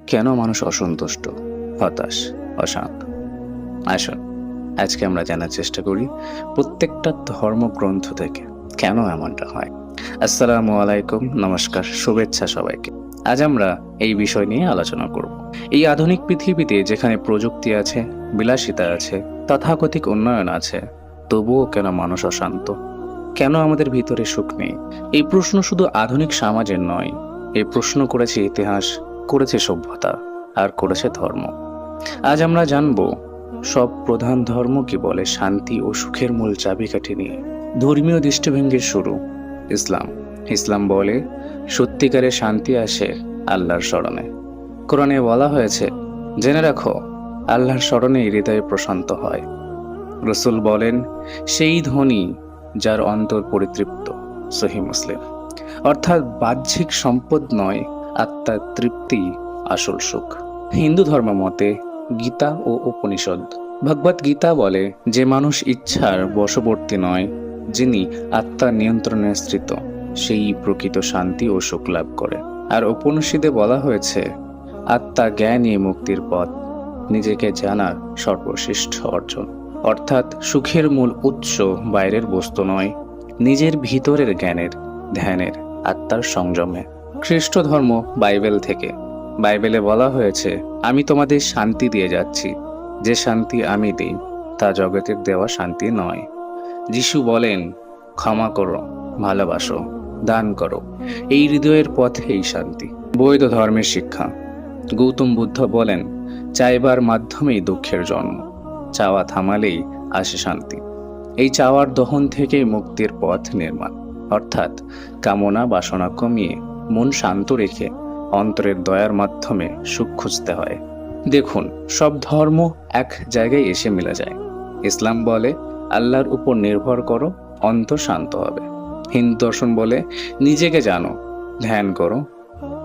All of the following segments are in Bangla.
কেন মানুষ অসন্তুষ্ট, হতাশ, অশান্ত? আসুন আজকে আমরা জানার চেষ্টা করি প্রত্যেকটা ধর্মগ্রন্থ থেকে কেন এমনটা হয়। আসসালামু আলাইকুম, নমস্কার, শুভেচ্ছা সবাইকে। আজ আমরা এই বিষয় নিয়ে আলোচনা করব। এই আধুনিক পৃথিবীতে যেখানে প্রযুক্তি আছে, বিলাসিতা আছে, তথাকথিক উন্নয়ন আছে, তবুও কেন মানুষ অশান্ত? কেন আমাদের ভিতরে সুখ নেই? এই প্রশ্ন শুধু আধুনিক সমাজের নয়, এই প্রশ্ন করেছে ইতিহাস, করেছে সভ্যতা, আর করেছে ধর্ম। আজ আমরা জানব সব প্রধান ধর্ম কি বলে শান্তি ও সুখের মূল চাবিকাঠি নিয়ে। ধর্মীয় দৃষ্টিভঙ্গির শুরু ইসলাম। ইসলাম বলে সত্যিকারের শান্তি আসে আল্লাহর স্মরণে। কোরআনে বলা হয়েছে, জেনে রাখো আল্লাহর স্মরণে হৃদয় প্রশান্ত হয়। রসূল বলেন, সেই ধনী যার অন্তর পরিতৃপ্ত। সহিহ মুসলিম। অর্থাৎ বাহ্যিক সম্পদ নয়, আত্মার তৃপ্তি আসল সুখ। হিন্দু ধর্ম মতে গীতা ও উপনিষদ। ভগবত গীতা বলে, যে মানুষ ইচ্ছার বশবর্তী নয়, যিনি আত্মার নিয়ন্ত্রণে স্থিত, সেই প্রকৃত শান্তি ও সুখ লাভ করে। আর উপনিষদে বলা হয়েছে, আত্মা জ্ঞানই মুক্তির পথ, নিজেকে জানার সর্বশ্রেষ্ঠ অর্জন। অর্থাৎ সুখের মূল উৎস বাইরের বস্তু নয়, নিজের ভিতরের জ্ঞানের, ধ্যানের, আত্মার সংযমে। খ্রিস্ট ধর্ম বাইবেল থেকে। বাইবেলে বলা হয়েছে, আমি তোমাদের শান্তি দিয়ে যাচ্ছি, যে শান্তি আমি দিই তা জগতের দেওয়া শান্তি নয়। যিশু বলেন, ক্ষমা করো, ভালোবাসো, দান করো, এই হৃদয়ের পথেই শান্তি। বৌদ্ধ ধর্মের শিক্ষা। গৌতম বুদ্ধ বলেন, চাইবার মাধ্যমেই দুঃখের জন্ম, চাওয়া থামালেই আসে শান্তি। এই চাওয়ার দহন থেকে মুক্তির পথ নির্মাণ। অর্থাৎ কামনা বাসনা কমিয়ে মন শান্ত রেখে অন্তরের দয়ার মাধ্যমে সুখ খুঁজতে হয়। দেখুন, সব ধর্ম এক জায়গায় এসে মিলে যায়। ইসলাম বলে, আল্লাহর উপর নির্ভর করো, অন্তর শান্ত হবে। হিন্দু দর্শন বলে, নিজেকে জানো, ধ্যান করো,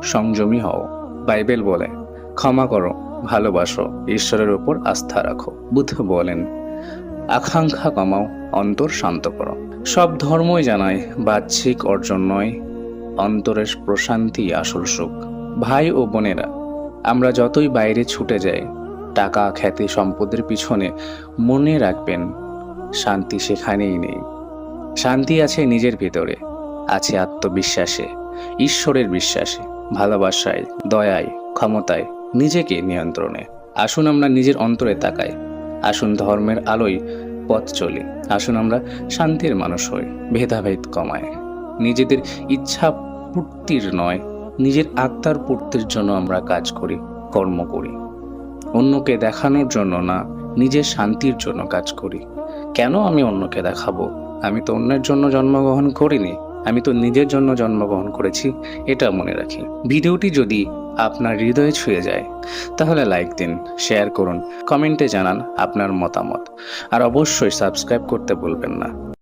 সংযমী হও। বাইবেল বলে, ক্ষমা করো, ভালোবাসো, ঈশ্বরের উপর আস্থা রাখো। বুদ্ধ বলেন, আকাঙ্ক্ষা কমাও, অন্তর শান্ত করো। সব ধর্মই জানায় বাহ্যিক অর্জন নয়, অন্তরের প্রশান্তি আসল সুখ। ভাই ও বোনেরা, আমরা যতই বাইরে ছুটে যাই, টাকা, খ্যাতি, সম্পদের পিছনে, মনে রাখবেন শান্তি সেখানেই নেই। শান্তি আছে নিজের ভিতরে, আছে আত্মবিশ্বাসে, ঈশ্বরের বিশ্বাসে, ভালোবাসায়, দয়ায়, ক্ষমতায়, নিজেকে নিয়ন্ত্রণে। আসুন আমরা নিজের অন্তরে তাকাই, আসুন ধর্মের আলোয় পথ চলি, আসুন আমরা শান্তির মানুষ হই, ভেদাভেদ কমায়। নিজেদের ইচ্ছা পূর্তির নয়, নিজের আত্মার পূর্তির জন্য আমরা কাজ করি, কর্ম করি। অন্যকে দেখানোর জন্য না, নিজের শান্তির জন্য কাজ করি। কেন আমি অন্যকে দেখাবো? আমি তো অন্যের জন্য জন্মগ্রহণ করিনি, আমি তো নিজের জন্য জন্মগ্রহণ করেছি, এটা মনে রাখি। ভিডিওটি যদি আপনার হৃদয়ে ছুঁয়ে যায় তাহলে লাইক দিন, শেয়ার করুন, কমেন্টে জানান আপনার মতামত, আর অবশ্যই সাবস্ক্রাইব করতে ভুলবেন না।